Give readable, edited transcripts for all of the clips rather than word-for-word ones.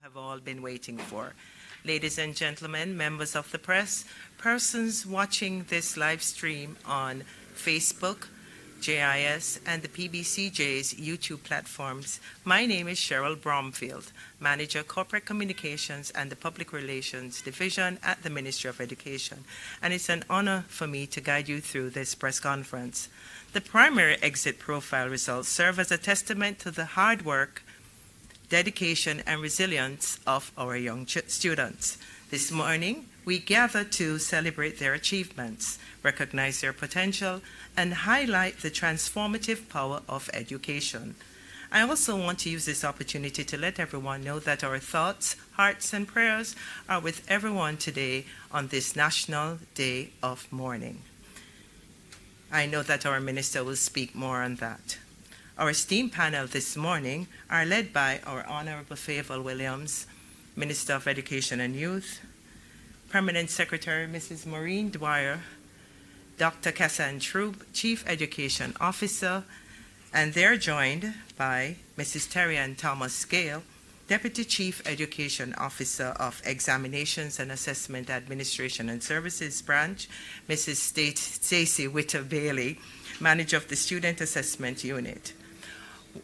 have all been waiting for. Ladies and gentlemen, members of the press, persons watching this live stream on Facebook, JIS, and the PBCJ's YouTube platforms, my name is Cheryl Bromfield, Manager Corporate Communications and the Public Relations Division at the Ministry of Education, and it's an honor for me to guide you through this press conference. The primary exit profile results serve as a testament to the hard work, dedication, and resilience of our young students. This morning, we gather to celebrate their achievements, recognize their potential, and highlight the transformative power of education. I also want to use this opportunity to let everyone know that our thoughts, hearts, and prayers are with everyone today on this National Day of Mourning. I know that our minister will speak more on that. Our esteemed panel this morning are led by our Honorable Favour Williams, Minister of Education and Youth, Permanent Secretary Mrs. Maureen Dwyer, Dr. Cassan Troop, Chief Education Officer, and they're joined by Mrs. Terry-Ann Thomas Gale, Deputy Chief Education Officer of Examinations and Assessment Administration and Services Branch, Mrs. Stacey Witter-Bailey, Manager of the Student Assessment Unit.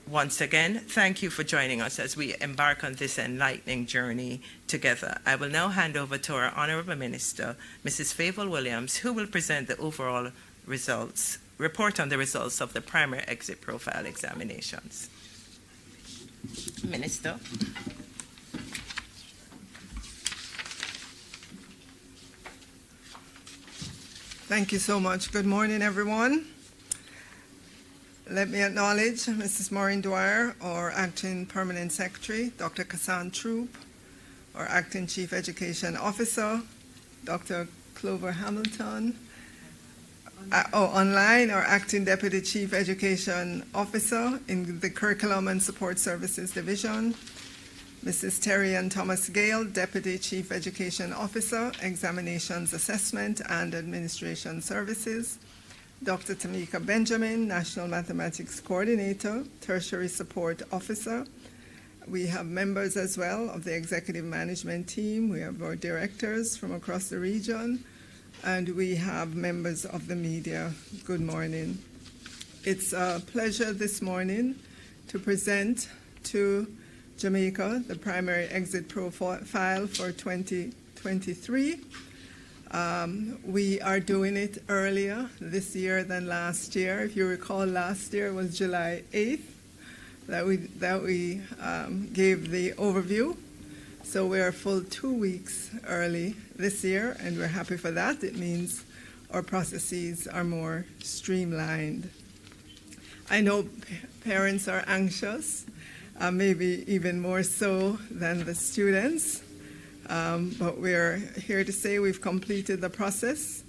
Once again, thank you for joining us as we embark on this enlightening journey together. I will now hand over to our Honorable Minister, Mrs. Favour Williams, who will present the overall results, report on the results of the primary exit profile examinations. Minister. Thank you so much. Good morning, everyone. Let me acknowledge Mrs. Maureen Dwyer, our Acting Permanent Secretary, Dr. Cassan Troop, our Acting Chief Education Officer, Dr. Clover Hamilton, online, our Acting Deputy Chief Education Officer in the Curriculum and Support Services Division, Mrs. Terry-Ann Thomas Gale, Deputy Chief Education Officer, Examinations Assessment and Administration Services, Dr. Tamika Benjamin, National Mathematics Coordinator, Tertiary Support Officer. We have members as well of the Executive Management Team. We have our directors from across the region, and we have members of the media. Good morning. It's a pleasure this morning to present to Jamaica the primary exit profile for 2023. We are doing it earlier this year than last year. If you recall, last year was July 8th that we gave the overview. So we're a full 2 weeks early this year, and we're happy for that. It means our processes are more streamlined. I know parents are anxious, maybe even more so than the students. But we're here to say we've completed the process.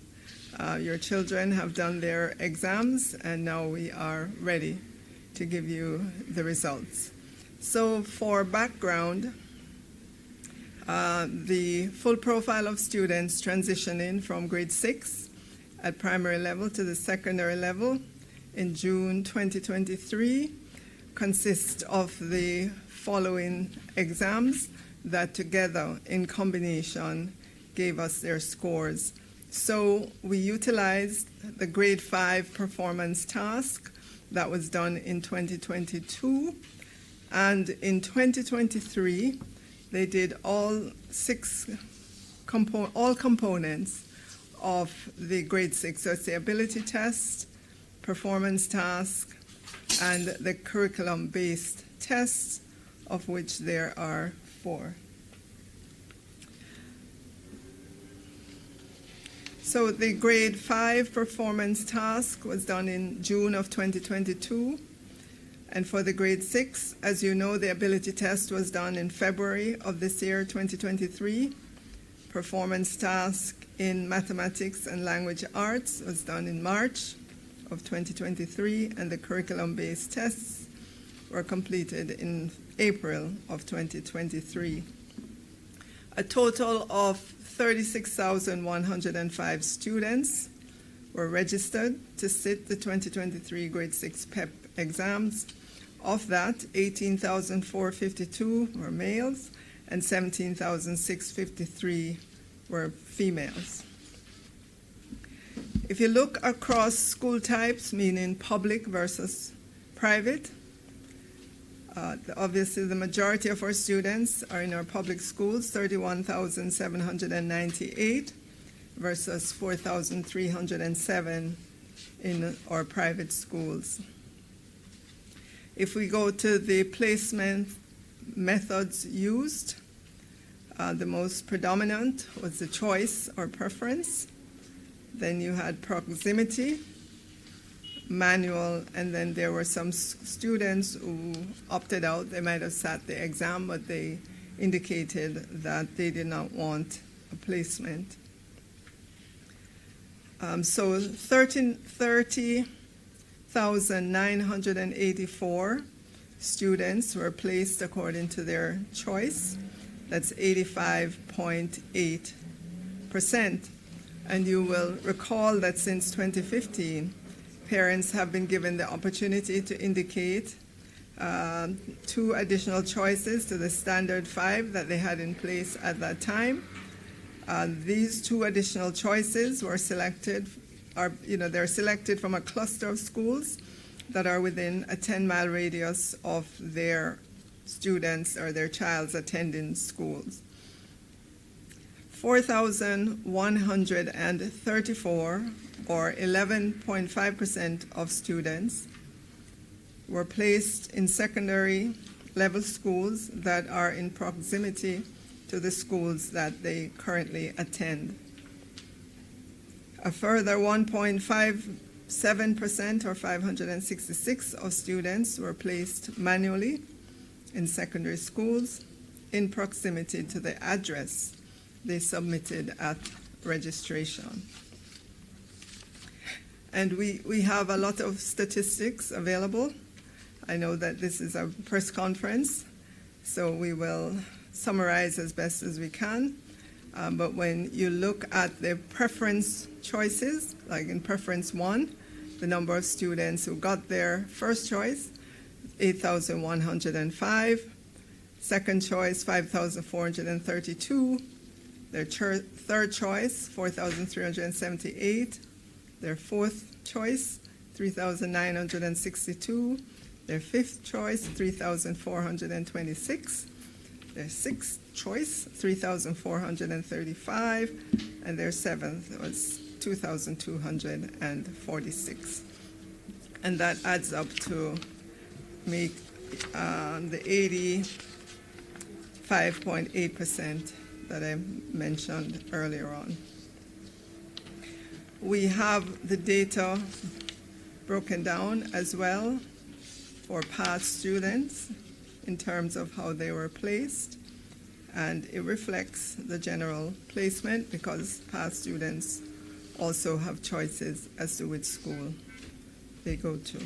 Your children have done their exams, and now we are ready to give you the results. So for background, the full profile of students transitioning from grade 6 at primary level to the secondary level in June 2023 consists of the following exams that together in combination gave us their scores. So we utilized the grade 5 performance task that was done in 2022, and in 2023 they did all components of the grade 6. So it's the ability test, performance task, and the curriculum-based tests, of which there are 4. So the grade 5 performance task was done in June of 2022. And for the grade 6, as you know, the ability test was done in February of this year, 2023. Performance task in mathematics and language arts was done in March of 2023, and the curriculum-based tests were completed in April of 2023. A total of 36,105 students were registered to sit the 2023 grade 6 PEP exams. Of that, 18,452 were males and 17,653 were females. If you look across school types, meaning public versus private, obviously the majority of our students are in our public schools, 31,798 versus 4,307 in our private schools. If we go to the placement methods used, the most predominant was the choice or preference. Then you had proximity, manual, and then there were some students who opted out. They might have sat the exam, but they indicated that they did not want a placement. So 30,984 students were placed according to their choice. That's 85.8%. And you will recall that since 2015, parents have been given the opportunity to indicate 2 additional choices to the standard 5 that they had in place at that time. These 2 additional choices were selected, they're selected from a cluster of schools that are within a 10-mile radius of their students or their child's attending schools. 4,134, or 11.5% of students, were placed in secondary level schools that are in proximity to the schools that they currently attend. A further 1.57%, or 566 of students, were placed manually in secondary schools in proximity to the address they submitted at registration. And we have a lot of statistics available. I know that this is a press conference, so we will summarize as best as we can. But when you look at the preference choices, like in preference 1, the number of students who got their first choice, 8,105. Second choice, 5,432. Their third choice, 4,378. Their fourth choice, 3,962. Their fifth choice, 3,426. Their sixth choice, 3,435. And their seventh was 2,246. And that adds up to make the 85.8% that I mentioned earlier on. We have the data broken down as well for past students in terms of how they were placed, and it reflects the general placement because past students also have choices as to which school they go to.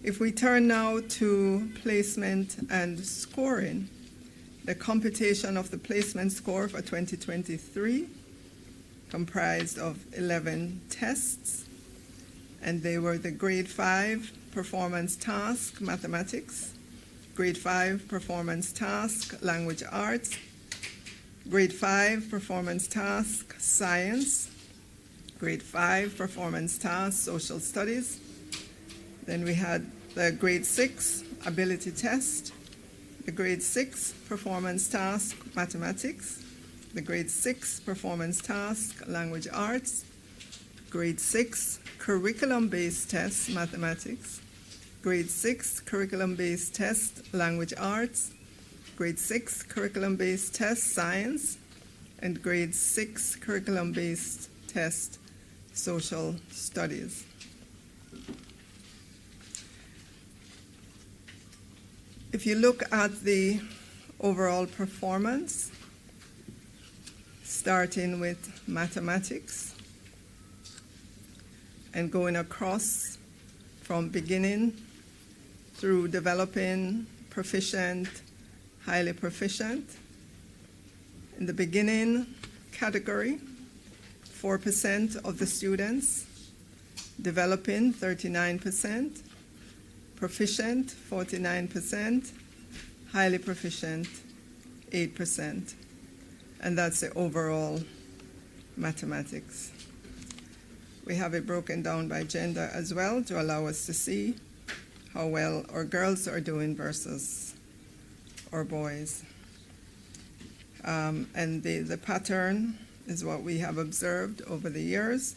If we turn now to placement and scoring, the computation of the placement score for 2023 comprised of 11 tests, and they were the grade 5 performance task, mathematics, grade 5 performance task, language arts, grade 5 performance task, science, grade 5 performance task, social studies. Then we had the grade 6 ability test, the grade 6 performance task, mathematics, the grade 6 performance task, language arts, grade 6 curriculum-based test, mathematics, grade 6 curriculum-based test, language arts, grade 6 curriculum-based test, science, and grade 6 curriculum-based test, social studies. If you look at the overall performance, starting with mathematics and going across from beginning through developing, proficient, highly proficient. In the beginning category, 4% of the students, developing 39%, proficient 49%, highly proficient 8%. And that's the overall mathematics. We have it broken down by gender as well to allow us to see how well our girls are doing versus our boys. And the pattern is what we have observed over the years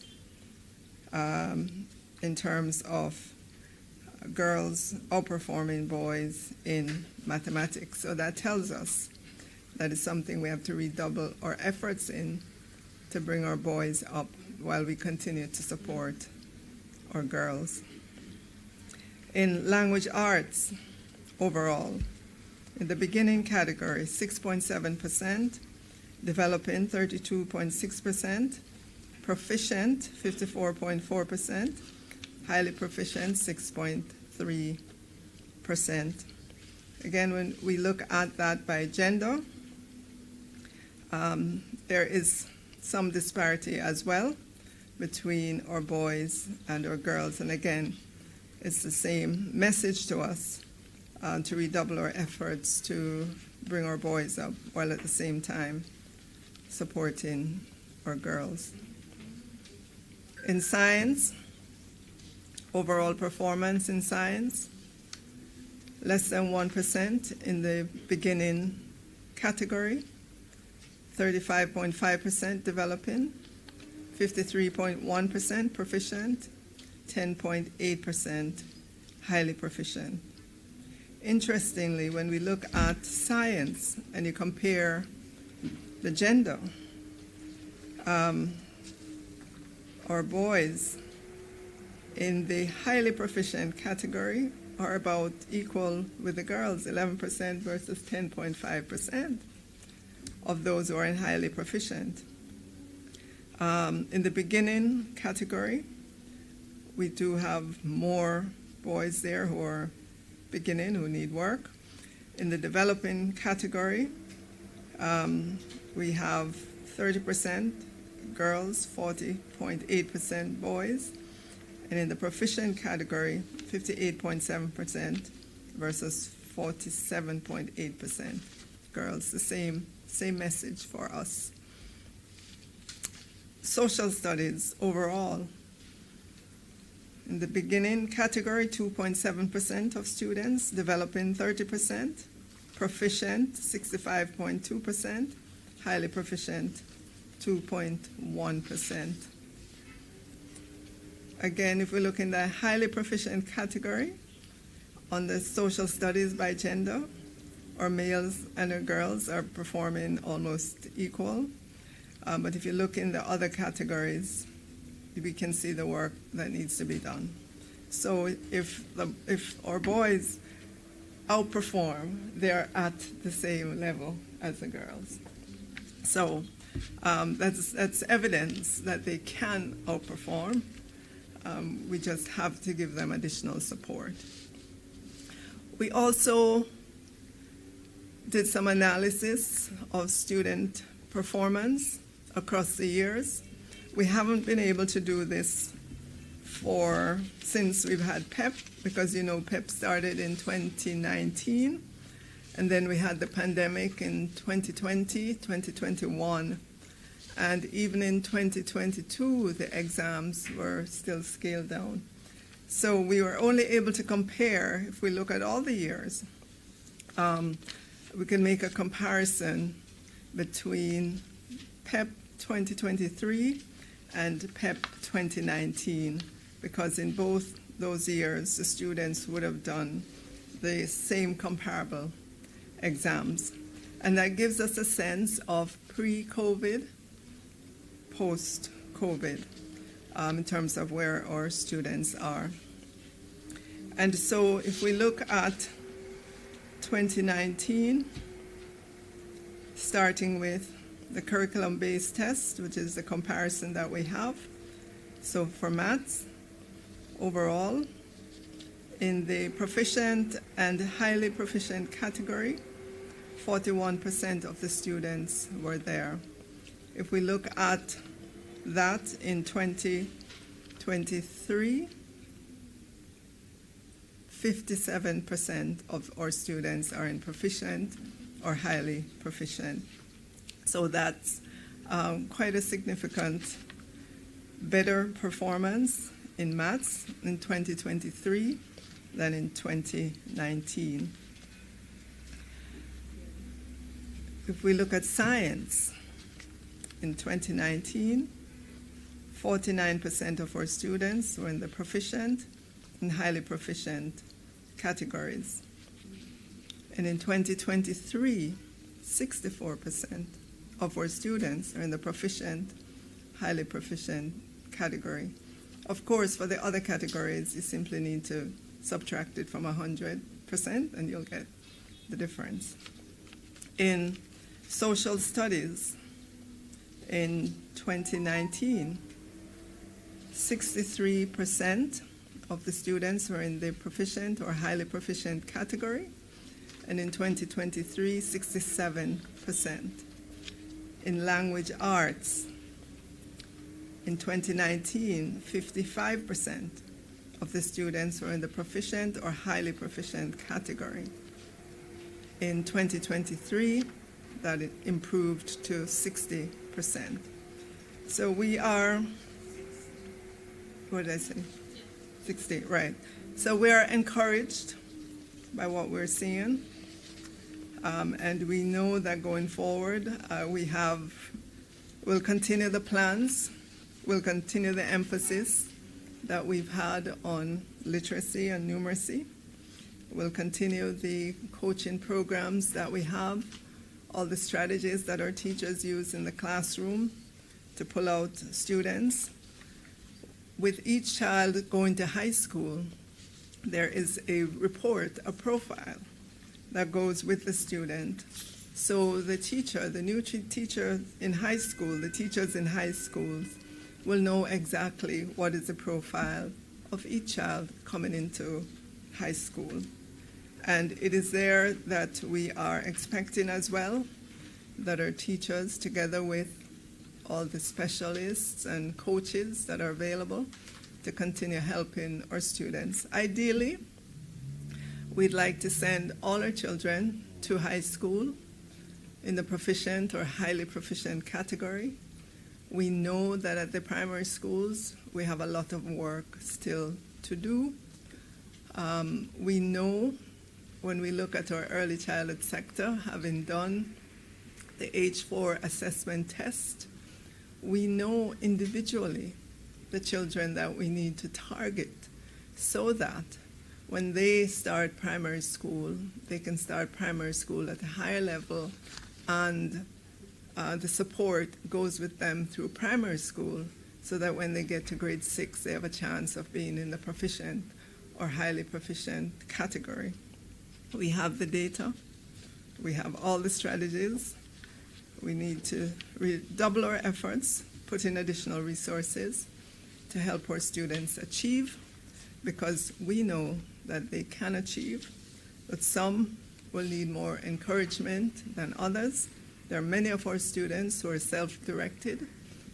in terms of girls outperforming boys in mathematics. So that tells us that is something we have to redouble our efforts in to bring our boys up while we continue to support our girls. In language arts, overall, in the beginning category, 6.7%, developing 32.6%, proficient 54.4%, highly proficient 6.3%. Again, when we look at that by gender, there is some disparity as well between our boys and our girls. And again, it's the same message to us to redouble our efforts to bring our boys up while at the same time supporting our girls. In science, overall performance in science, less than 1% in the beginning category, 35.5% developing, 53.1% proficient, 10.8% highly proficient. Interestingly, when we look at science and you compare the gender, our boys in the highly proficient category are about equal with the girls, 11% versus 10.5% of those who are in highly proficient. In the beginning category, we do have more boys there who are beginning, who need work. In the developing category, we have 30% girls, 40.8% boys. And in the proficient category, 58.7% versus 47.8% girls. The same message for us. Social studies overall. In the beginning category, 2.7% of students, developing 30%, proficient 65.2%, highly proficient 2.1%. Again, if we look in the highly proficient category, on the social studies by gender, our males and our girls are performing almost equal. But if you look in the other categories, we can see the work that needs to be done. So if our boys outperform, they're at the same level as the girls. So that's evidence that they can outperform. We just have to give them additional support. We also did some analysis of student performance across the years. We haven't been able to do this since we've had PEP, because PEP started in 2019, and then we had the pandemic in 2020, 2021, and even in 2022, the exams were still scaled down. So we were only able to compare, if we look at all the years, we can make a comparison between PEP 2023 and PEP 2019, because in both those years, the students would have done the same comparable exams. And that gives us a sense of pre-COVID, post-COVID, in terms of where our students are. And so if we look at 2019, starting with the curriculum-based test, which is the comparison that we have. So for maths, overall, in the proficient and highly proficient category, 41% of the students were there. If we look at that in 2023, 57% of our students are in proficient or highly proficient. So that's quite a significant better performance in maths in 2023 than in 2019. If we look at science, in 2019, 49% of our students were in the proficient and highly proficient categories. And in 2023, 64% of our students are in the proficient, highly proficient category. Of course, for the other categories, you simply need to subtract it from 100% and you'll get the difference. In social studies, in 2019, 63% of the students were in the proficient or highly proficient category, and in 2023, 67%. In language arts, in 2019, 55% of the students were in the proficient or highly proficient category. In 2023, that it improved to 60%. So we are, what did I say? 60, right. So we are encouraged by what we're seeing. And we know that going forward, we'll continue the plans, we'll continue the emphasis that we've had on literacy and numeracy. We'll continue the coaching programs that we have, all the strategies that our teachers use in the classroom to pull out students. With each child going to high school, there is a report, a profile that goes with the student. So the teacher, the new teacher in high school, the teachers in high schools will know exactly what is the profile of each child coming into high school. And it is there that we are expecting as well that our teachers, together with all the specialists and coaches that are available, to continue helping our students. Ideally, we'd like to send all our children to high school in the proficient or highly proficient category. We know that at the primary schools, we have a lot of work still to do. We know when we look at our early childhood sector, having done the H4 assessment test, we know individually the children that we need to target so that when they start primary school, they can start primary school at a higher level, and the support goes with them through primary school so that when they get to grade 6, they have a chance of being in the proficient or highly proficient category. We have the data. We have all the strategies. We need to redouble our efforts, put in additional resources to help our students achieve, because we know that they can achieve, but some will need more encouragement than others. There are many of our students who are self-directed,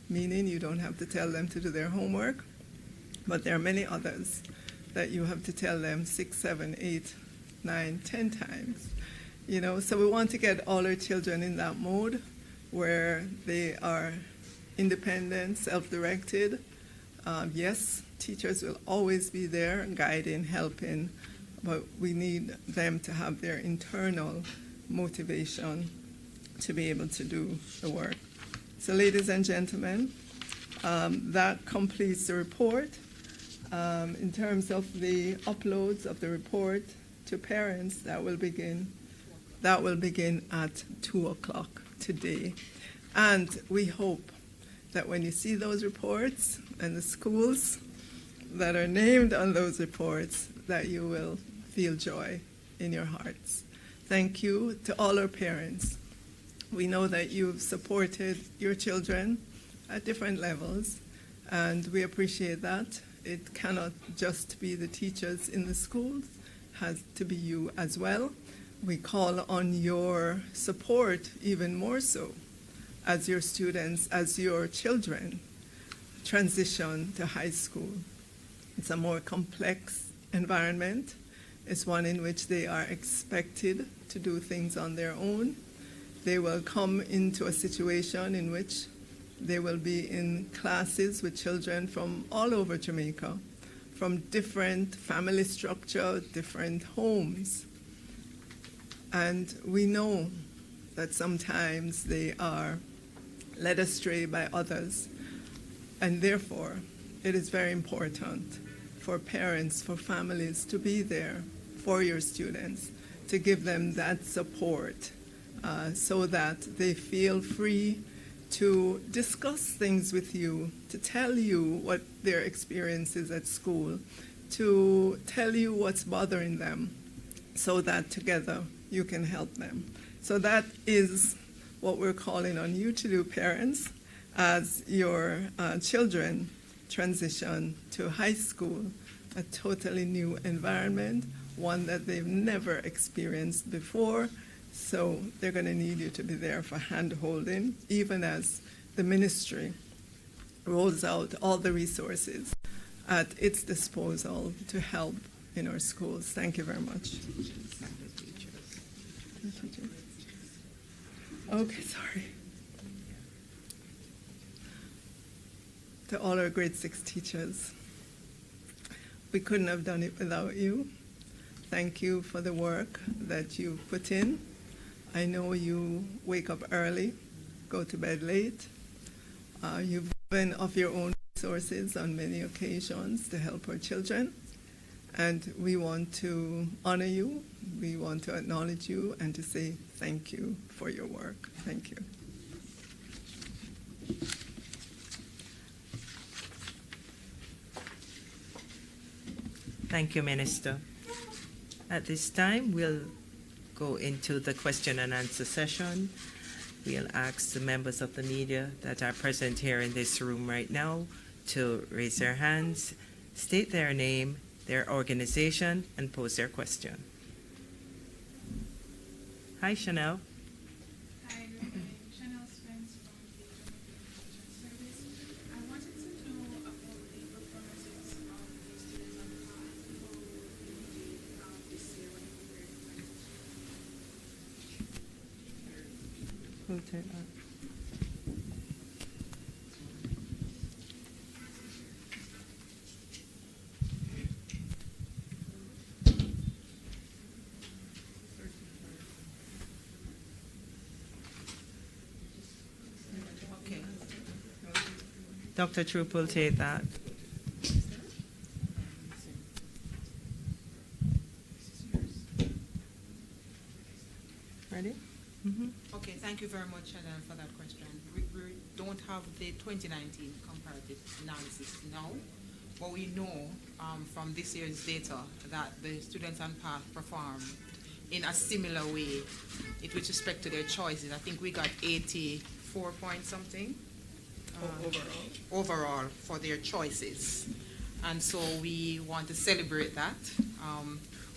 meaning you don't have to tell them to do their homework, but there are many others that you have to tell them 6, 7, 8, 9, 10 times. So we want to get all our children in that mode where they are independent, self-directed. Yes, teachers will always be there, guiding, helping, but we need them to have their internal motivation to be able to do the work. So ladies and gentlemen, that completes the report. In terms of the uploads of the report to parents, that will begin at 2 o'clock today. And we hope that when you see those reports and the schools that are named on those reports, that you will feel joy in your hearts. Thank you to all our parents. We know that you've supported your children at different levels, and we appreciate that. It cannot just be the teachers in the schools, it has to be you as well. We call on your support even more so as your students, as your children transition to high school. It's a more complex environment. It's one in which they are expected to do things on their own. They will come into a situation in which they will be in classes with children from all over Jamaica, from different family structure, different homes. And we know that sometimes they are led astray by others. And therefore, it is very important for parents, for families to be there for your students, to give them that support so that they feel free to discuss things with you, to tell you what their experience is at school, to tell you what's bothering them, so that together you can help them. So that is what we're calling on you to do, parents, as your children transition to high school, a totally new environment, one that they've never experienced before. So they're going to need you to be there for hand-holding, even as the ministry rolls out all the resources at its disposal to help in our schools. Thank you very much. Okay, sorry. To all our grade 6 teachers, we couldn't have done it without you. Thank you for the work that you've put in. I know you wake up early, go to bed late. You've given of your own resources on many occasions to help our children. And we want to honor you, we want to acknowledge you, and to say thank you for your work. Thank you. Thank you, Minister. At this time, we'll go into the question and answer session. We'll ask the members of the media that are present here in this room right now to raise their hands, state their name, their organization, and pose their question. Hi, Chanel. Hi, Chanel Spence from the Education Service. I wanted to know about the performances of the students on the path for the this year when we were Who'll take that? Okay. Dr. Troop will take that. Ready? Mm-hmm. Okay, thank you very much, Chanel, for that question. We don't have the 2019 comparative analysis now, but we know from this year's data that the students on path performed in a similar way with respect to their choices. I think we got 84 point something overall for their choices. And so we want to celebrate that.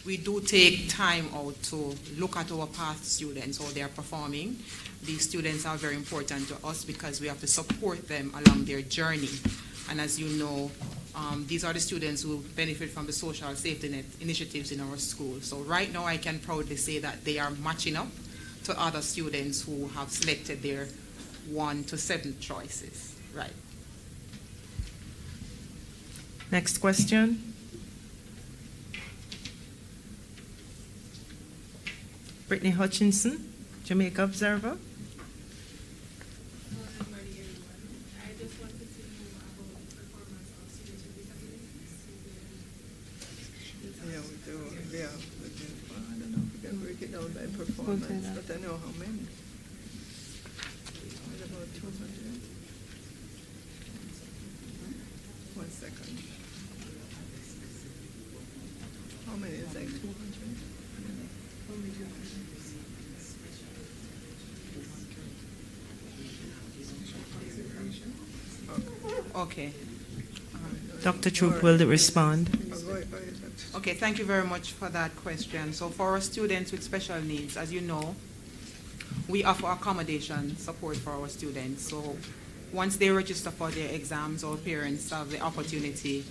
We do take time out to look at our past students, how they are performing. These students are very important to us because we have to support them along their journey. And as you know, these are the students who benefit from the social safety net initiatives in our school. So right now I can proudly say that they are matching up to other students who have selected their 1 to 7 choices. Right. Next question. Brittany Hutchinson, Jamaica Observer. Good morning, everyone. I just wanted to know about the performance of students with disabilities. Yeah, we do. Yeah, we do. Well, I don't know if we can break it down by performance, but I know how many. What about 200? 1 second. How many is like 200? Okay. Dr. Troop will respond. Okay, thank you very much for that question. So for our students with special needs, as you know, we offer accommodation support for our students. So once they register for their exams, our parents have the opportunity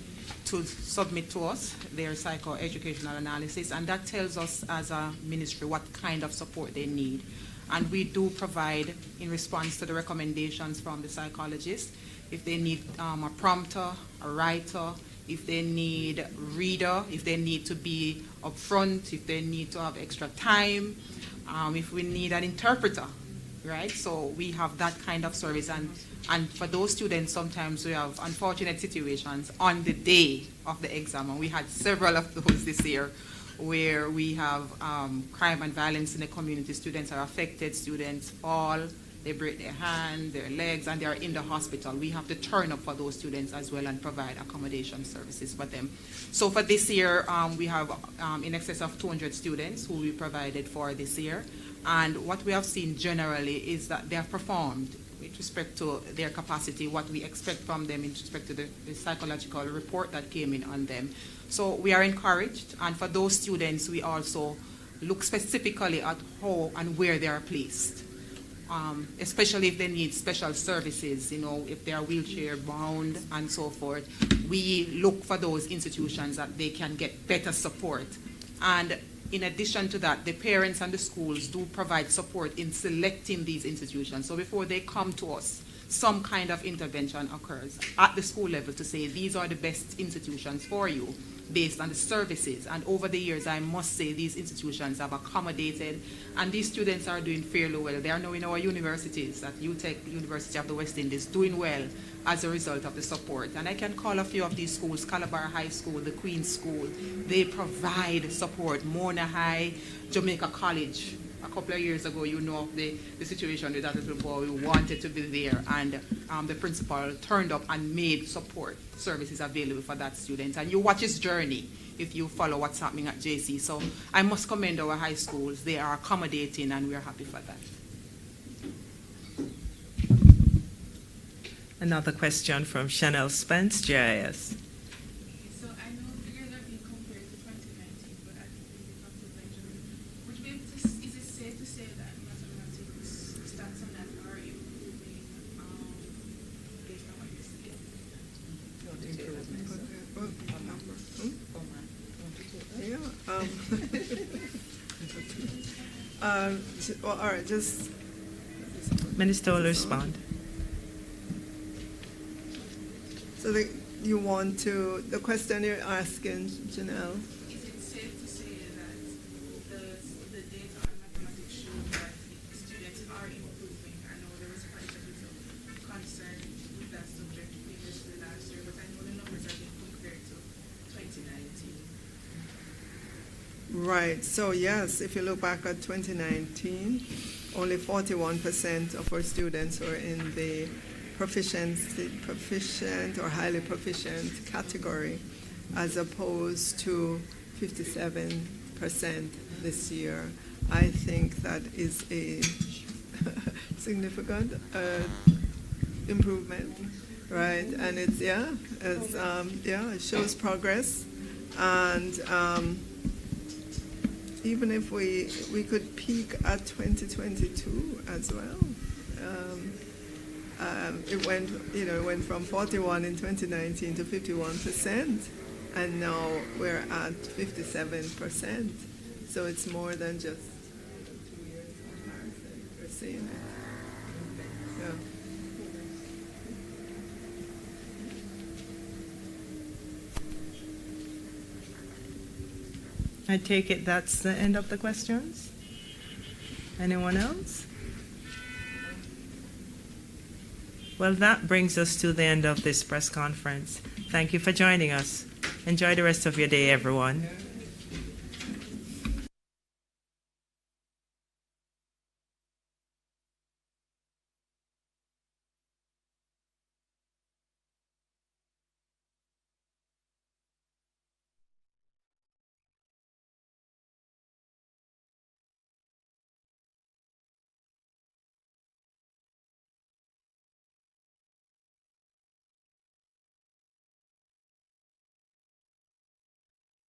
to submit to us their psychoeducational analysis, and that tells us as a ministry what kind of support they need. And we do provide, in response to the recommendations from the psychologist, if they need a prompter, a writer, if they need a reader, if they need to be upfront, if they need to have extra time, if we need an interpreter, right? So we have that kind of service. And for those students, sometimes we have unfortunate situations on the day of the exam, and we had several of those this year, where we have crime and violence in the community. Students are affected, students fall, they break their hand, their legs, and they are in the hospital. We have to turn up for those students as well and provide accommodation services for them. So for this year, we have in excess of 200 students who we provided for this year. And what we have seen generally is that they have performed with respect to their capacity, what we expect from them in respect to the psychological report that came in on them. So we are encouraged, and for those students, we also look specifically at how and where they are placed, especially if they need special services, you know, if they are wheelchair bound and so forth. We look for those institutions that they can get better support. And in addition to that, the parents and the schools do provide support in selecting these institutions. So before they come to us, some kind of intervention occurs at the school level to say these are the best institutions for you based on the services. And over the years, I must say these institutions have accommodated, and these students are doing fairly well. They are now in our universities, at UTech, University of the West Indies, doing well as a result of the support. And I can call a few of these schools: Calabar High School, the Queen's School. They provide support. Mona High, Jamaica College. A couple of years ago, you know, the situation with that little boy who wanted to be there, and the principal turned up and made support services available for that student. And you watch his journey if you follow what's happening at JC. So I must commend our high schools. They are accommodating, and we are happy for that. Another question from Chanel Spence, GIS. So I know figures are being compared to 2019, but I think we have to Benjamin. Would you be able to, is it safe to say that mathematics stats on that are improving based on what you're saying? Well, all right, just Minister will respond. so you want to, the question you're asking, Janelle? Is it safe to say that the data on mathematics show that students are improving? I know there was quite a bit of concern with that subject previously last year, but I know the numbers are being compared to 2019. Right. So yes, if you look back at 2019, only 41% of our students were in the proficient or highly proficient category, as opposed to 57% this year. I think that is a significant improvement, right? And it's it shows progress, and even if we could peak at 2022 as well. It went from 41 in 2019 to 51%, and now we're at 57%. So it's more than just 2 years comparison. We're seeing it. Yeah. I take it that's the end of the questions? Anyone else? Well, that brings us to the end of this press conference. Thank you for joining us. Enjoy the rest of your day, everyone.